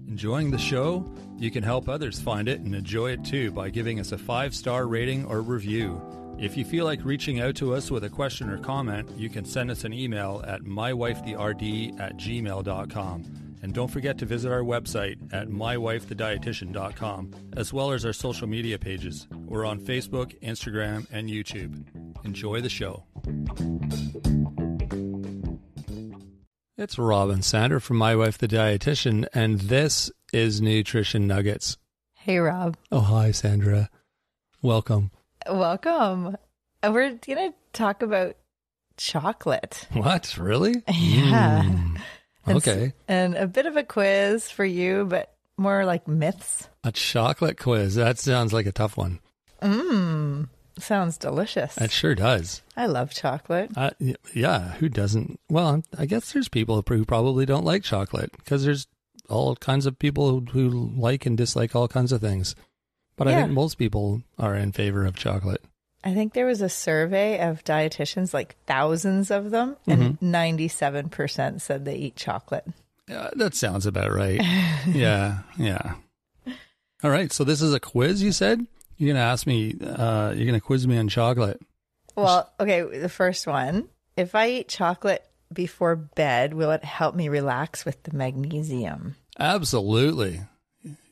Enjoying the show? You can help others find it and enjoy it too by giving us a 5-star rating or review. If you feel like reaching out to us with a question or comment, you can send us an email at mywifetherd@gmail.com. And don't forget to visit our website at mywifethedietitian.com, as well as our social media pages. We're on Facebook, Instagram, and YouTube. Enjoy the show. It's Rob and Sandra from My Wife the Dietitian, and this is Nutrition Nuggets. Hey, Rob. Oh, hi, Sandra. Welcome. Welcome. We're going to talk about chocolate. What? Really? Yeah. Okay. And a bit of a quiz for you, but more like myths. A chocolate quiz. That sounds like a tough one. Sounds delicious. It sure does. I love chocolate. Yeah, who doesn't? Well, I guess there's people who probably don't like chocolate because there's all kinds of people who like and dislike all kinds of things. But I think most people are in favor of chocolate. I think there was a survey of dietitians, like thousands of them, and 97% said they eat chocolate. That sounds about right. Yeah. All right, so this is a quiz, you said? You're going to ask me, you're going to quiz me on chocolate. Well, okay, the first one. If I eat chocolate before bed, will it help me relax with the magnesium? Absolutely.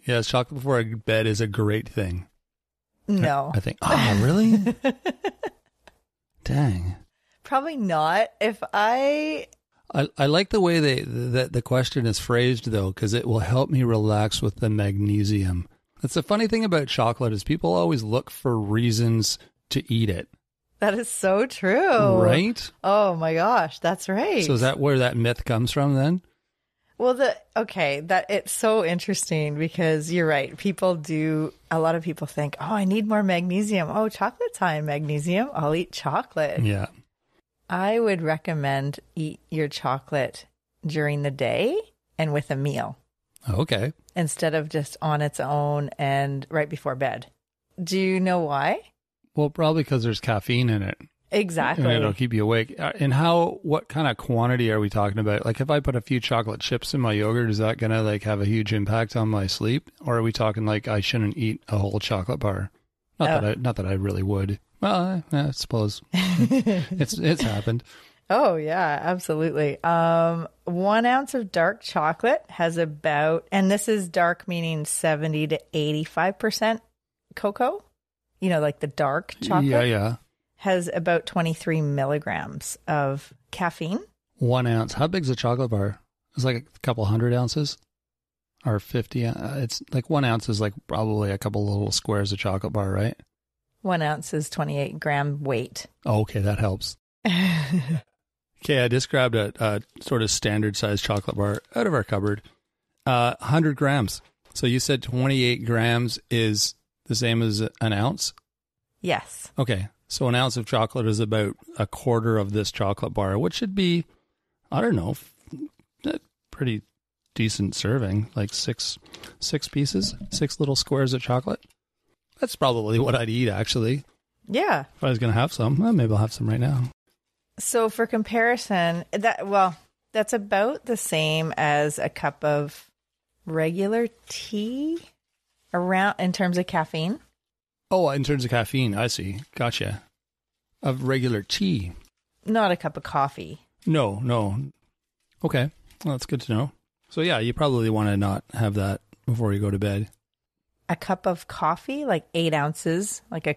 Yes, chocolate before bed is a great thing. No. I think, oh, really? Dang. Probably not. If I like the way the question is phrased, though, because it will help me relax with the magnesium. That's the funny thing about chocolate is people always look for reasons to eat it. That is so true. Right? Oh my gosh, that's right. So is that where that myth comes from then? Well, that it's so interesting because you're right. A lot of people think, oh, I need more magnesium. Oh, chocolate's high in magnesium. I'll eat chocolate. Yeah. I would recommend eat your chocolate during the day and with a meal. Okay. Instead of just on its own and right before bed. Do you know why? Well, probably because there's caffeine in it. Exactly. And it'll keep you awake. And what kind of quantity are we talking about? Like if I put a few chocolate chips in my yogurt, is that going to like have a huge impact on my sleep? Or are we talking like I shouldn't eat a whole chocolate bar? Not that I really would. Well, I suppose it's happened. Oh, yeah, absolutely. 1 ounce of dark chocolate has about, and this is dark meaning 70 to 85% cocoa, like the dark chocolate. Yeah. Has about 23 milligrams of caffeine. 1 ounce. How big's a chocolate bar? It's like a couple 100 ounces or 50. It's like 1 ounce is like probably a couple little squares of chocolate bar, right? 1 ounce is 28 gram weight. Oh, okay, that helps. Okay, I just grabbed a sort of standard size chocolate bar out of our cupboard. 100 grams. So you said 28 grams is the same as an ounce? Yes. Okay, so an ounce of chocolate is about a quarter of this chocolate bar, which should be, I don't know, a pretty decent serving, like six pieces, 6 little squares of chocolate. That's probably what I'd eat, actually. Yeah. If I was going to have some, well, maybe I'll have some right now. So for comparison, that's about the same as a cup of regular tea in terms of caffeine. Oh, in terms of caffeine, I see. Gotcha. Of regular tea. Not a cup of coffee. No. Okay. Well, that's good to know. So yeah, you probably want to not have that before you go to bed. A cup of coffee, like 8 ounces, like a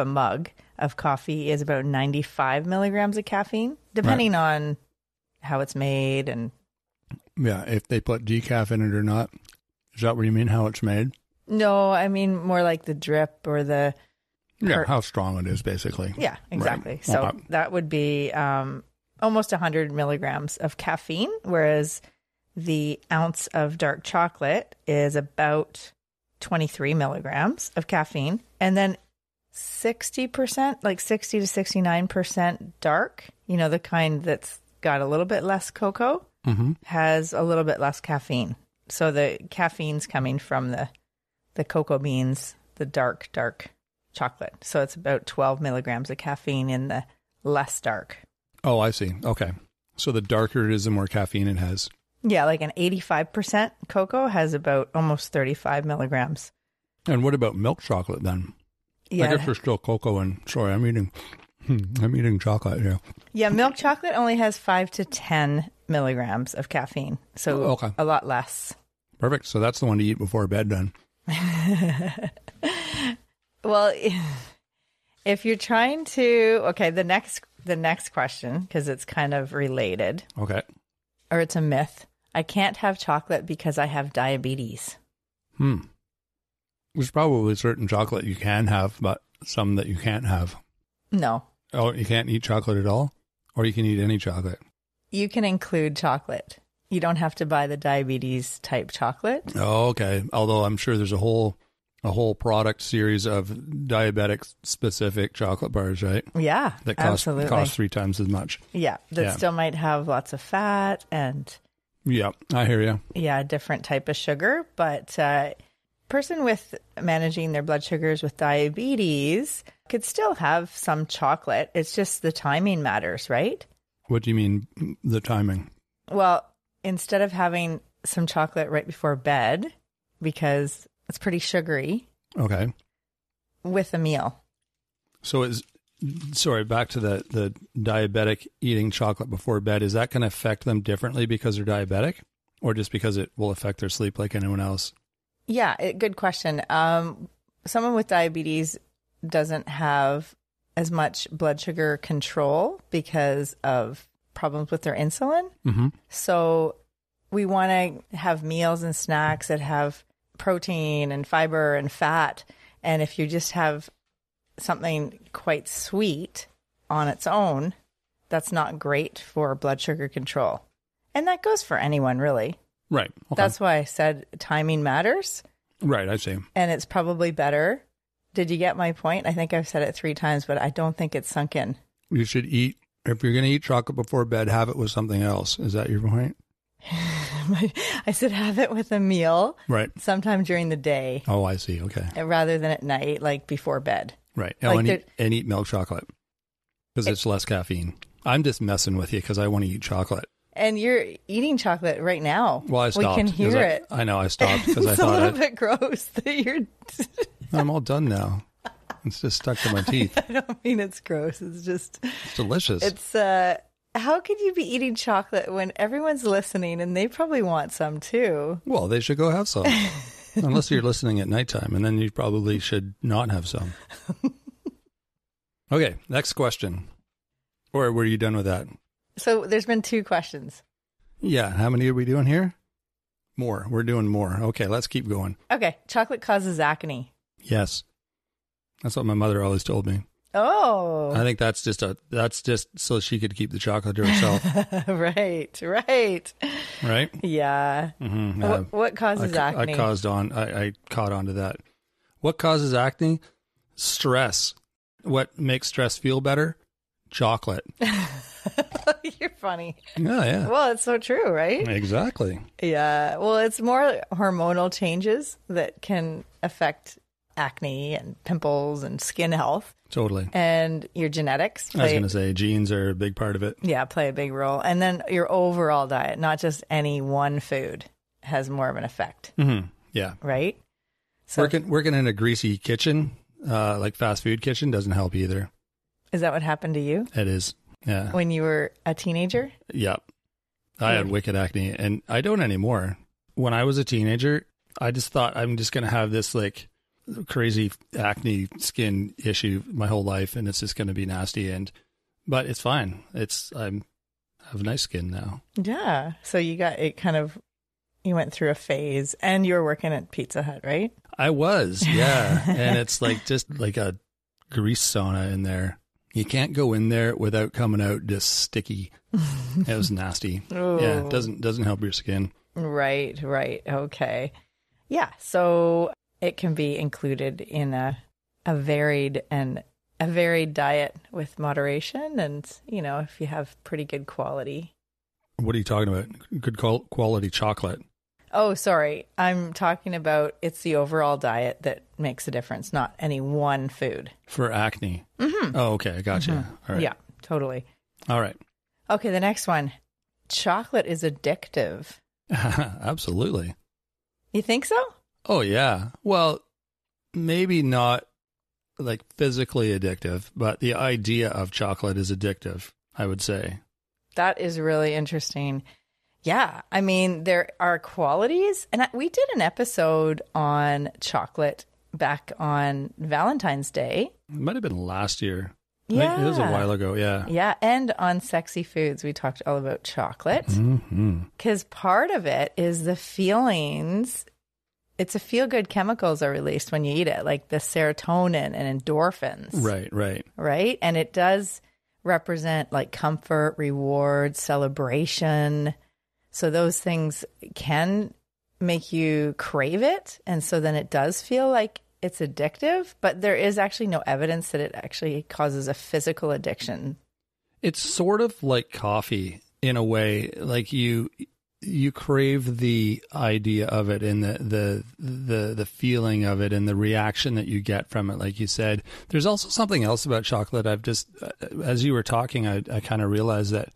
mug of coffee is about 95 milligrams of caffeine, depending on how it's made. And yeah, if they put decaf in it or not. Is that what you mean, how it's made? No, I mean more like the drip or the... Yeah, how strong it is, basically. Yeah, exactly. Right. So that would be almost 100 milligrams of caffeine, whereas the ounce of dark chocolate is about 23 milligrams of caffeine. And then 60%, like 60 to 69% dark, the kind that's got a little bit less cocoa, has a little bit less caffeine. So the caffeine's coming from the cocoa beans, the dark chocolate. So it's about 12 milligrams of caffeine in the less dark. Oh, I see. Okay. So the darker it is, the more caffeine it has. Yeah, like an 85% cocoa has about almost 35 milligrams. And what about milk chocolate then? Yeah. I guess there's still cocoa in. Sorry, I'm eating chocolate here. Yeah, milk chocolate only has 5 to 10 milligrams of caffeine. So okay. A lot less. Perfect. So that's the one to eat before bed then. Well, if you're trying to, okay, the next question, because it's kind of related. Okay. Or it's a myth. I can't have chocolate because I have diabetes. There's probably certain chocolate you can have, but some that you can't have. No. Oh, you can't eat chocolate at all? Or you can eat any chocolate? You can include chocolate. You don't have to buy the diabetes type chocolate. Oh, okay. Although I'm sure there's a whole product series of diabetic specific chocolate bars, right? Yeah, that absolutely. cost 3 times as much. Yeah, that still might have lots of fat and... Yeah, I hear you. Yeah, a different type of sugar. But person with managing their blood sugars with diabetes could still have some chocolate. It's just the timing matters, right? What do you mean, the timing? Well, instead of having some chocolate right before bed, because it's pretty sugary. Okay. With a meal. So back to the diabetic eating chocolate before bed. Is that going to affect them differently because they're diabetic, or just because it will affect their sleep like anyone else? Yeah, good question. Someone with diabetes doesn't have as much blood sugar control because of problems with their insulin. Mm-hmm. So we want to have meals and snacks that have protein and fiber and fat. And if you just have something quite sweet on its own, that's not great for blood sugar control. And that goes for anyone, really. Right. Okay. That's why I said timing matters. Right, I see. And it's probably better. Did you get my point? I think I've said it 3 times, but I don't think it's sunk in. You should eat, if you're going to eat chocolate before bed, have it with something else. Is that your point? I said have it with a meal. Right. Sometime during the day. Oh, I see. Okay. Rather than at night, like before bed. Right. Like and eat milk chocolate because it's less caffeine. I'm just messing with you because I want to eat chocolate. And you're eating chocolate right now. Well, I stopped. We can hear it. I know. I stopped because I thought it's a little bit gross that you're... I'm all done now. It's just stuck to my teeth. I don't mean it's gross. It's just... It's delicious. It's... How could you be eating chocolate when everyone's listening and they probably want some too? Well, they should go have some. Unless you're listening at nighttime, and then you probably should not have some. Okay, next question. Or were you done with that? So there's been 2 questions. Yeah, how many are we doing here? More. We're doing more. Okay, let's keep going. Okay, chocolate causes acne. Yes. That's what my mother always told me. Oh. I think that's just so she could keep the chocolate to herself. Right. Right? Yeah. Mm-hmm. What causes acne? I caught on to that. What causes acne? Stress. What makes stress feel better? Chocolate. You're funny. Yeah. Well, it's so true, right? Exactly. Yeah. Well, it's more hormonal changes that can affect acne and pimples and skin health. Totally. And your genetics. I was going to say genes are a big part of it. Yeah, play a big role. And then your overall diet, not just any one food, has more of an effect. Mm-hmm. Yeah. Right? So working in a greasy kitchen, like fast food kitchen, doesn't help either. Is that what happened to you? It is. Yeah. When you were a teenager? Yeah. I had wicked acne, and I don't anymore. When I was a teenager, I just thought I'm just going to have this like crazy acne skin issue my whole life, and it's just going to be nasty. But it's fine. I have nice skin now. Yeah. So you went through a phase, and you were working at Pizza Hut, right? I was, yeah. And it's like just like a grease sauna in there. You can't go in there without coming out just sticky. It was nasty. Ooh. Yeah, it doesn't help your skin. Right. Okay. Yeah. So it can be included in a varied diet with moderation, and if you have pretty good quality. What are you talking about? Good quality chocolate. Oh, sorry. I'm talking about it's the overall diet that makes a difference, not any one food. For acne. Mm-hmm. Oh, okay. I got you. Mm-hmm. All right. Yeah, totally. All right. Okay, the next one. Chocolate is addictive. Absolutely. You think so? Oh, yeah. Well, maybe not like physically addictive, but the idea of chocolate is addictive, I would say. That is really interesting. Yeah. I mean, there are qualities. And we did an episode on chocolate back on Valentine's Day. It might have been last year. Yeah. I think it was a while ago. Yeah. Yeah. And on sexy foods, we talked all about chocolate. Because part of it is the feelings. It's a feel-good chemicals are released when you eat it, like the serotonin and endorphins. Right, right. Right? And it does represent like comfort, reward, celebration. So those things can make you crave it. And so then it does feel like it's addictive, but there is actually no evidence that it actually causes a physical addiction. It's sort of like coffee in a way, like you crave the idea of it and the feeling of it and the reaction that you get from it. Like you said, there's also something else about chocolate. I've just, as you were talking, I kind of realized that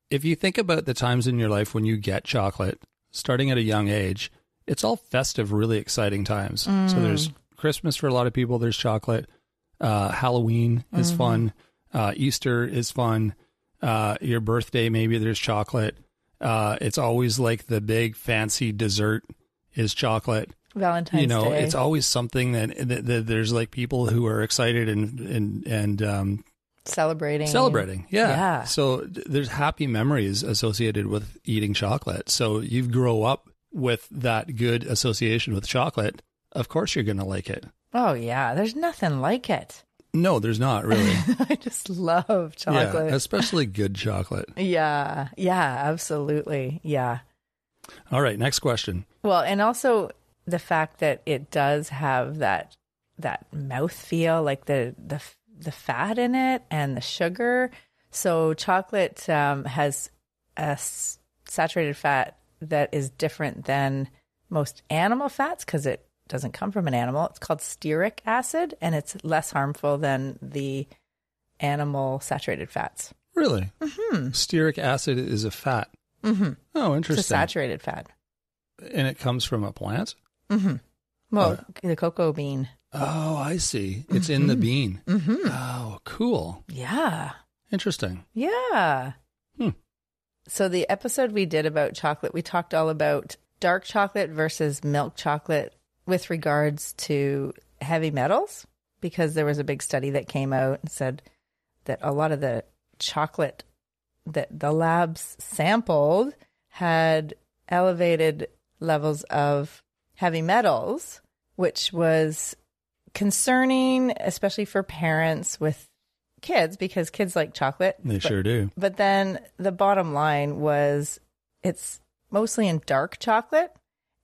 if you think about the times in your life when you get chocolate, starting at a young age, it's all festive, really exciting times. So there's Christmas for a lot of people. There's chocolate. Halloween is fun. Easter is fun. Your birthday, maybe there's chocolate. It's always like the big fancy dessert is chocolate. Valentine's Day. It's always something that there's like people who are excited and celebrating. Yeah. So there's happy memories associated with eating chocolate. So you grow up with that good association with chocolate. Of course you're going to like it. Oh yeah. There's nothing like it. No, there's not really. I just love chocolate. Yeah, especially good chocolate. Yeah. Yeah, absolutely. Yeah. All right. Next question. Well, and also the fact that it does have that mouth feel, like the fat in it and the sugar. So chocolate has a saturated fat that is different than most animal fats because it doesn't come from an animal. It's called stearic acid, and it's less harmful than the animal saturated fats. Really? Stearic acid is a fat. Oh, interesting. It's a saturated fat. And it comes from a plant? Well, the cocoa bean. Oh, I see. It's in the bean. Oh, cool. Yeah. Interesting. Yeah. So the episode we did about chocolate, we talked all about dark chocolate versus milk chocolate with regards to heavy metals, because there was a big study that came out and said that a lot of the chocolate that the labs sampled had elevated levels of heavy metals, which was concerning, especially for parents with kids, because kids like chocolate. Sure do. But then the bottom line was it's mostly in dark chocolate,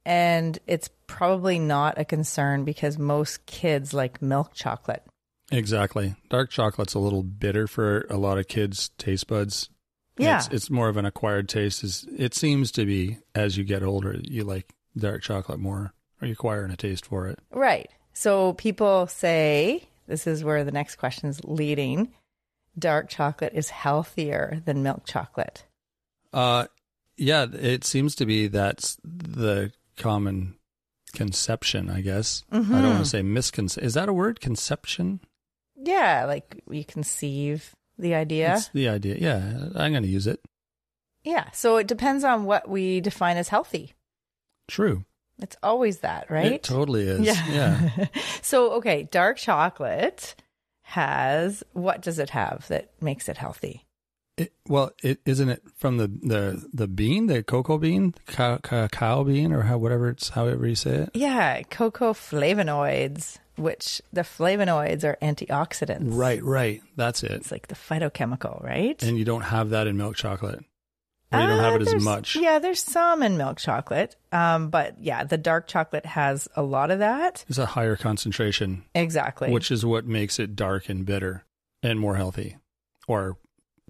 and it's probably not a concern because most kids like milk chocolate. Exactly. Dark chocolate's a little bitter for a lot of kids' taste buds. Yeah. It's more of an acquired taste. It seems to be as you get older, you like dark chocolate more, or you acquire a taste for it. Right. So people say, this is where the next question is leading, dark chocolate is healthier than milk chocolate. Yeah, it seems to be that's the common conception, I guess. I don't want to say misconception. Is that a word? Conception? Yeah, like you conceive the idea. It's the idea. Yeah, I'm going to use it. Yeah, so it depends on what we define as healthy. True. It's always that, right? It totally is. Yeah. So, okay, dark chocolate has, what does it have that makes it healthy? Isn't it from the bean, the cocoa bean, cacao bean, or however you say it? Yeah, cocoa flavonoids, which the flavonoids are antioxidants. Right. That's it. It's like the phytochemical, right? And you don't have that in milk chocolate. Or you don't have it as much. Yeah, there's some in milk chocolate. But yeah, the dark chocolate has a lot of that. It's a higher concentration. Exactly. Which is what makes it dark and bitter and more healthy, or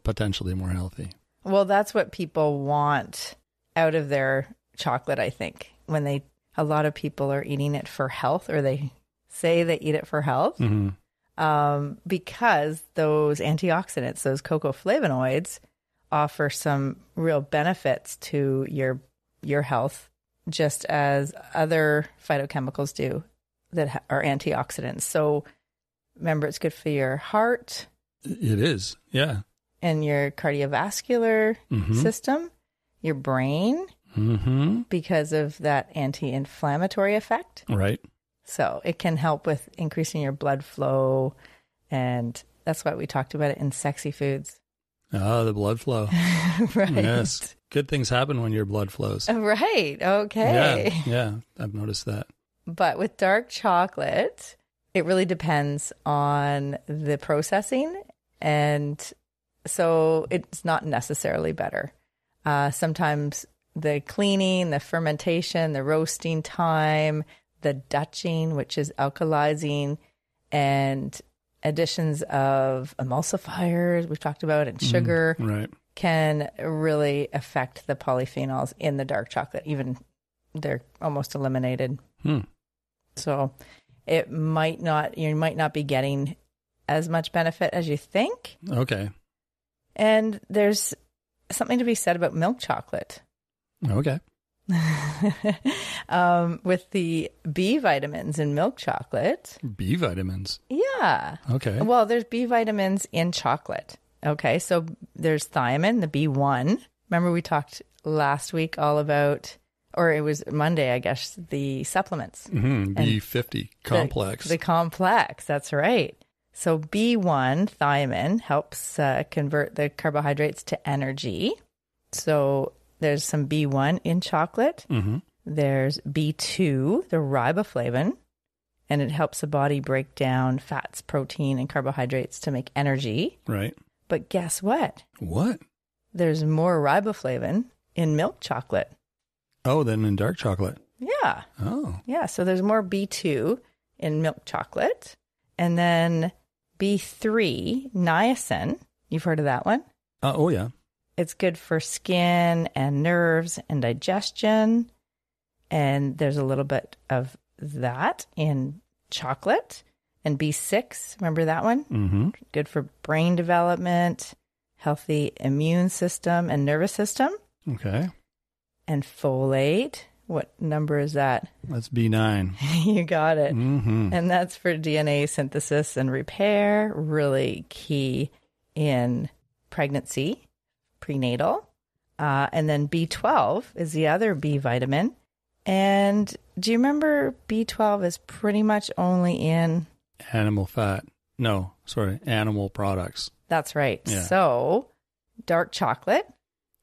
potentially more healthy. Well, that's what people want out of their chocolate, I think. When a lot of people are eating it for health, or they say they eat it for health, because those antioxidants, those cocoa flavonoids, offer some real benefits to your your health, just as other phytochemicals do that are antioxidants. So remember, it's good for your heart. It is, yeah. And your cardiovascular system, your brain, because of that anti-inflammatory effect. Right. So it can help with increasing your blood flow, and that's why we talked about it in sexy foods. Ah, the blood flow. Right. Yes. Good things happen when your blood flows. Right. Okay. Yeah, I've noticed that. But with dark chocolate, it really depends on the processing, and so it's not necessarily better. Sometimes the cleaning, the fermentation, the roasting time, the Dutching, which is alkalizing, and additions of emulsifiers we've talked about, and sugar can really affect the polyphenols in the dark chocolate. Even they're almost eliminated. So you might not be getting as much benefit as you think. Okay. And there's something to be said about milk chocolate. Okay. With the B vitamins in milk chocolate. B vitamins? Yeah. Okay. Well, there's B vitamins in chocolate. Okay. So there's thiamine, the B1. Remember we talked last week all about, or it was Monday, I guess, the supplements. B50 complex. The complex. That's right. So B1 thiamine helps convert the carbohydrates to energy. So there's some B1 in chocolate. There's B2, the riboflavin, and it helps the body break down fats, protein, and carbohydrates to make energy. Right. But guess what? What? There's more riboflavin in milk chocolate. Oh, than in dark chocolate. Yeah. Oh. Yeah, so there's more B2 in milk chocolate. And then B3, niacin. You've heard of that one? Oh, yeah. It's good for skin and nerves and digestion. And there's a little bit of that in chocolate. And B6, remember that one? Good for brain development, healthy immune system and nervous system. Okay. And folate. What number is that? That's B9. You got it. And that's for DNA synthesis and repair. Really key in pregnancy, prenatal. And then B12 is the other B vitamin. And do you remember B12 is pretty much only in animal fat? No, sorry, animal products. That's right. Yeah. So dark chocolate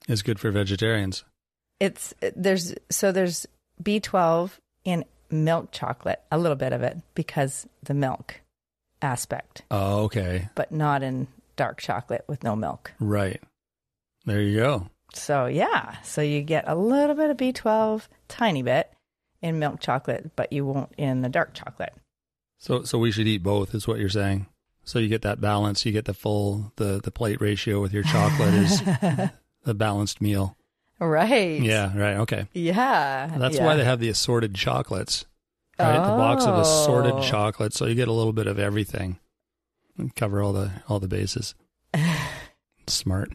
is good for vegetarians. There's B12 in milk chocolate, a little bit of it, because the milk aspect. Oh, okay. But not in dark chocolate with no milk. Right. There you go. So yeah, so you get a little bit of B12, tiny bit in milk chocolate, but you won't in the dark chocolate. So we should eat both, is what you're saying. So you get that balance, you get the full, the plate ratio with your chocolate is the balanced meal. Right. Yeah, right. Okay. Yeah. That's why they have the assorted chocolates, right? The box of assorted chocolates. So you get a little bit of everything and cover all the bases. Smart.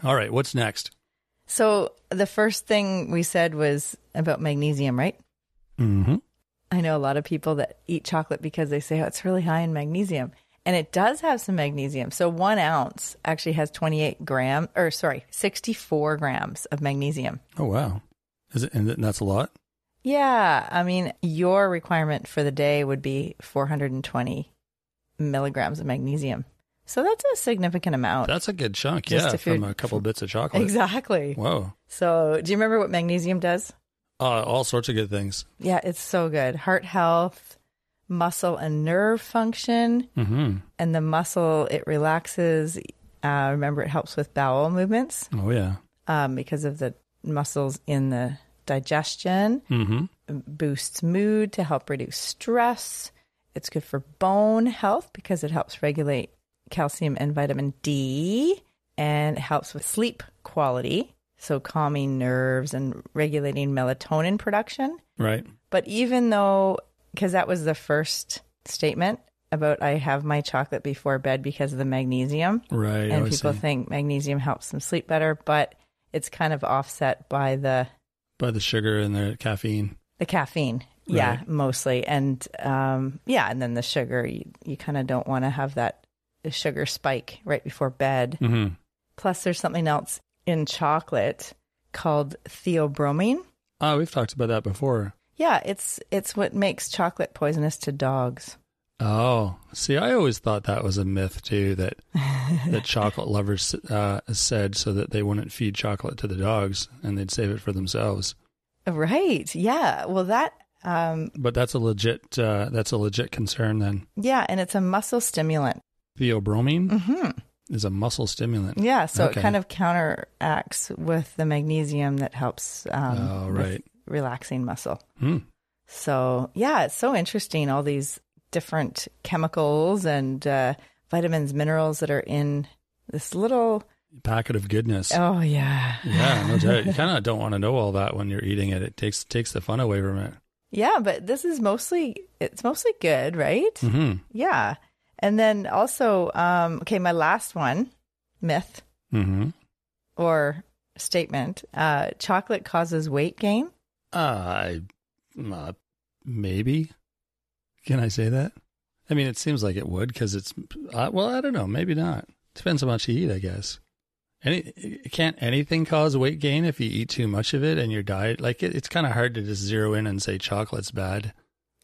All right. What's next? So the first thing we said was about magnesium, right? I know a lot of people that eat chocolate because they say, oh, it's really high in magnesium. And it does have some magnesium. So 1 ounce actually has 64 grams of magnesium. Oh, wow. Is it? And that's a lot? Yeah. I mean, your requirement for the day would be 420 milligrams of magnesium. So that's a significant amount. That's a good chunk, from a couple bits of chocolate. Exactly. Whoa. So do you remember what magnesium does? All sorts of good things. Yeah, it's so good. Heart health, muscle and nerve function. And the muscle, it relaxes. Remember, it helps with bowel movements. Oh, yeah. Because of the muscles in the digestion. Boosts mood to help reduce stress. It's good for bone health because it helps regulate calcium and vitamin D. And it helps with sleep quality. So calming nerves and regulating melatonin production. Right. But even though, because that was the first statement about I have my chocolate before bed because of the magnesium. Right. And people think magnesium helps them sleep better, but it's kind of offset by the By the sugar and the caffeine. The caffeine. Right. Yeah, mostly. And and then the sugar, you kind of don't want to have that sugar spike right before bed. Mm-hmm. Plus, there's something else in chocolate called theobromine. Oh, we've talked about that before. Yeah, it's what makes chocolate poisonous to dogs. Oh, see, I always thought that was a myth too, that chocolate lovers said so that they wouldn't feed chocolate to the dogs and they'd save it for themselves. Right. Yeah. Well, that. But that's a legit concern then. Yeah, and it's a muscle stimulant. Theobromine is a muscle stimulant. Yeah, so Okay. it kind of counteracts with the magnesium that helps right. with relaxing muscle. Hmm. So, yeah, it's so interesting, all these different chemicals and vitamins, minerals that are in this little... Packet of goodness. Oh, yeah. Yeah, no doubt. You kind of don't want to know all that when you're eating it. It takes the fun away from it. Yeah, but this is mostly good, right? Mm-hmm. Yeah. And then also, my last one, myth or statement, chocolate causes weight gain. Maybe. Can I say that? I mean, it seems like it would because it's, I don't know. Maybe not. Depends how much you eat, I guess. Can't anything cause weight gain if you eat too much of it and your diet? Like it's kind of hard to just zero in and say chocolate's bad.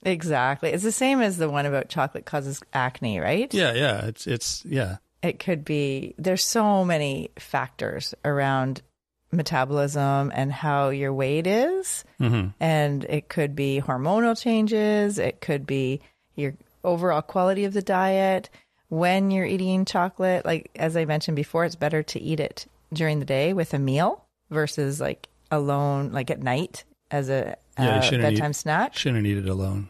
Exactly. It's the same as the one about chocolate causes acne, right? Yeah. It's yeah. It could be, there's so many factors around metabolism and how your weight is. Mm-hmm. And it could be hormonal changes. It could be your overall quality of the diet. When you're eating chocolate, like as I mentioned before, it's better to eat it during the day with a meal versus like alone, like at night as a bedtime snack. Shouldn't eat it alone.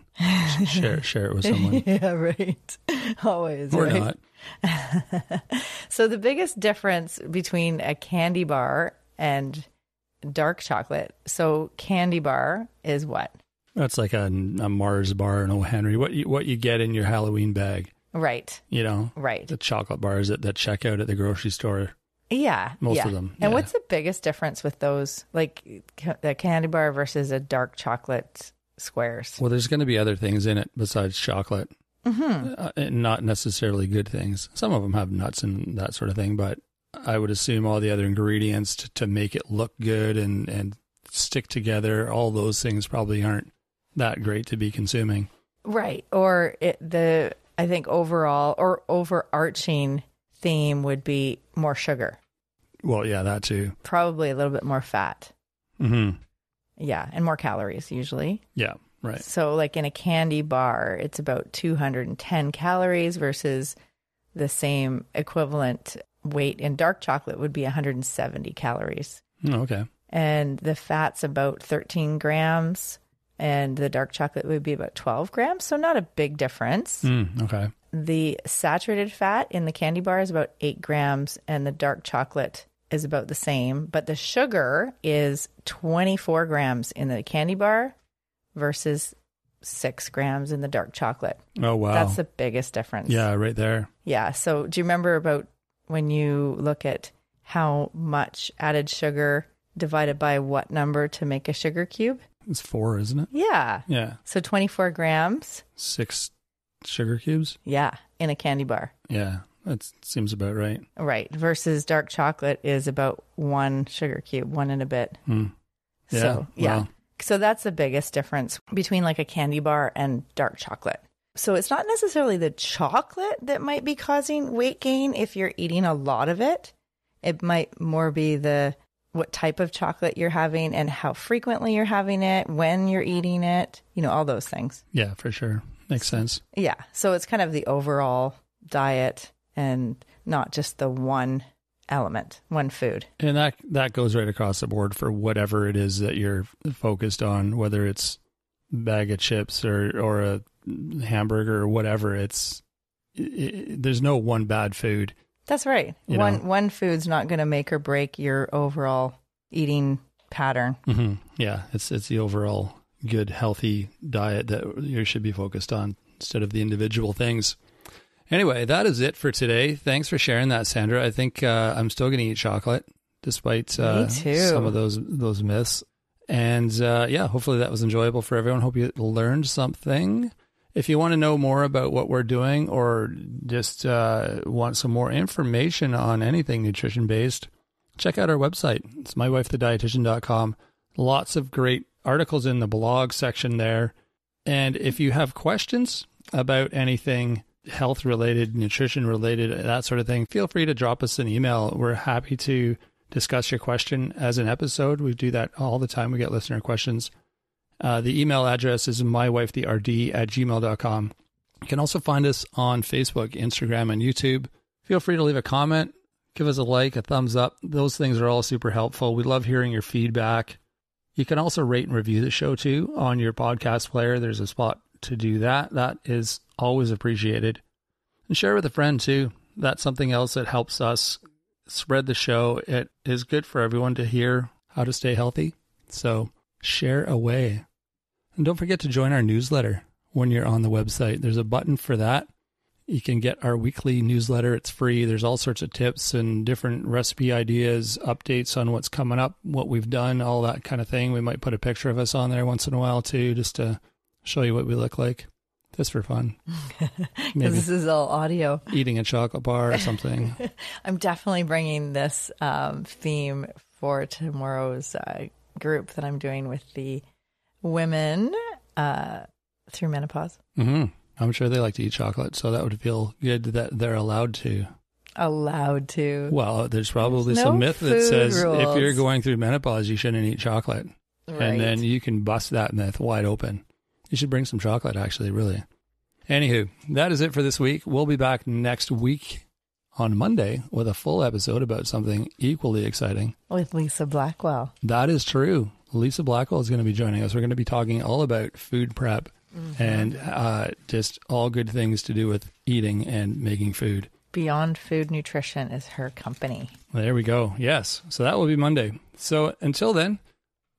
share it with someone. Yeah, right. Always. Or right? not. So the biggest difference between a candy bar and dark chocolate. So candy bar is what? That's like a Mars bar and O. Henry. What you get in your Halloween bag. Right. You know? Right. The chocolate bars that check out at the grocery store. Yeah. Most of them. And yeah. what's the biggest difference with those, like the candy bar versus a dark chocolate squares? Well, there's going to be other things in it besides chocolate. And not necessarily good things. Some of them have nuts and that sort of thing, but I would assume all the other ingredients to make it look good and stick together, all those things probably aren't that great to be consuming. Right. Or I think overall or overarching theme would be more sugar. Well, yeah, that too. Probably a little bit more fat. Mm-hmm. Yeah, and more calories usually. Yeah, right. So like in a candy bar, it's about 210 calories versus the same equivalent weight in dark chocolate would be 170 calories. Oh, okay. And the fat's about 13 grams and the dark chocolate would be about 12 grams. So not a big difference. Okay. The saturated fat in the candy bar is about 8 grams and the dark chocolate is about the same. But the sugar is 24 grams in the candy bar versus 6 grams in the dark chocolate. Oh, wow. That's the biggest difference. Yeah, right there. Yeah. So do you remember about when you look at how much added sugar divided by what number to make a sugar cube? It's 4, isn't it? Yeah. Yeah. So 24 grams. 6 sugar cubes? Yeah. In a candy bar. Yeah. That seems about right. Right. Versus dark chocolate is about 1 sugar cube, 1 and a bit. Yeah. So, yeah. Wow. So that's the biggest difference between like a candy bar and dark chocolate. So it's not necessarily the chocolate that might be causing weight gain if you're eating a lot of it. It might more be what type of chocolate you're having and how frequently you're having it, when you're eating it, all those things. Yeah, for sure. Makes sense. Yeah. So it's kind of the overall diet and not just the one element, one food. And that goes right across the board for whatever it is that you're focused on, whether it's a bag of chips or a hamburger or whatever. There's no one bad food. That's right. One food's not going to make or break your overall eating pattern. Mm-hmm. Yeah, it's the overall good, healthy diet that you should be focused on instead of the individual things. Anyway, that is it for today. Thanks for sharing that, Sandra. I think I'm still going to eat chocolate despite some of those myths. And hopefully that was enjoyable for everyone. Hope you learned something. If you want to know more about what we're doing or just want some more information on anything nutrition-based, check out our website. It's mywifethedietitian.com. Lots of great articles in the blog section there. And if you have questions about anything health-related, nutrition-related, that sort of thing, feel free to drop us an email. We're happy to discuss your question as an episode. We do that all the time. We get listener questions. The email address is mywifethed@gmail.com. You can also find us on Facebook, Instagram, and YouTube. Feel free to leave a comment, give us a like, a thumbs up. Those things are all super helpful. We love hearing your feedback. You can also rate and review the show too on your podcast player. There's a spot to do that. That is always appreciated. And share with a friend too. That's something else that helps us spread the show. It is good for everyone to hear how to stay healthy. So share away. And don't forget to join our newsletter when you're on the website. There's a button for that. You can get our weekly newsletter. It's free. There's all sorts of tips and different recipe ideas, updates on what's coming up, what we've done, all that kind of thing. We might put a picture of us on there once in a while too, just to show you what we look like. Just for fun. Because this is all audio. Eating a chocolate bar or something. I'm definitely bringing this theme for tomorrow's group that I'm doing with the women through menopause. Mm-hmm. I'm sure they like to eat chocolate, so that would feel good that they're allowed to. Allowed to. Well, there's probably no some myth that says rules. if you're going through menopause, you shouldn't eat chocolate. Right. And then you can bust that myth wide open. You should bring some chocolate, actually, really. Anywho, that is it for this week. We'll be back next week on Monday with a full episode about something equally exciting. With Lisa Blackwell. That is true. Lisa Blackwell is going to be joining us. We're going to be talking all about food prep and just all good things to do with eating and making food. Beyond Food Nutrition is her company. There we go. Yes. So that will be Monday. So until then,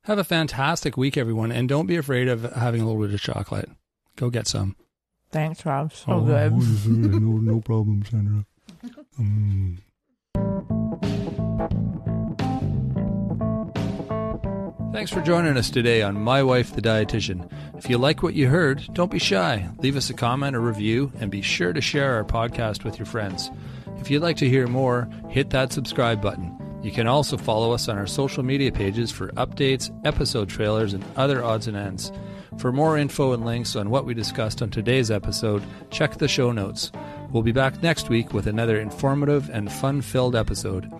have a fantastic week, everyone. And don't be afraid of having a little bit of chocolate. Go get some. Thanks, Rob. So good. No problem, Sandra. Thanks for joining us today on My Wife the Dietitian. If you like what you heard, don't be shy. Leave us a comment or review, and be sure to share our podcast with your friends. If you'd like to hear more, hit that subscribe button. You can also follow us on our social media pages for updates, episode trailers, and other odds and ends. For more info and links on what we discussed on today's episode, check the show notes. We'll be back next week with another informative and fun-filled episode.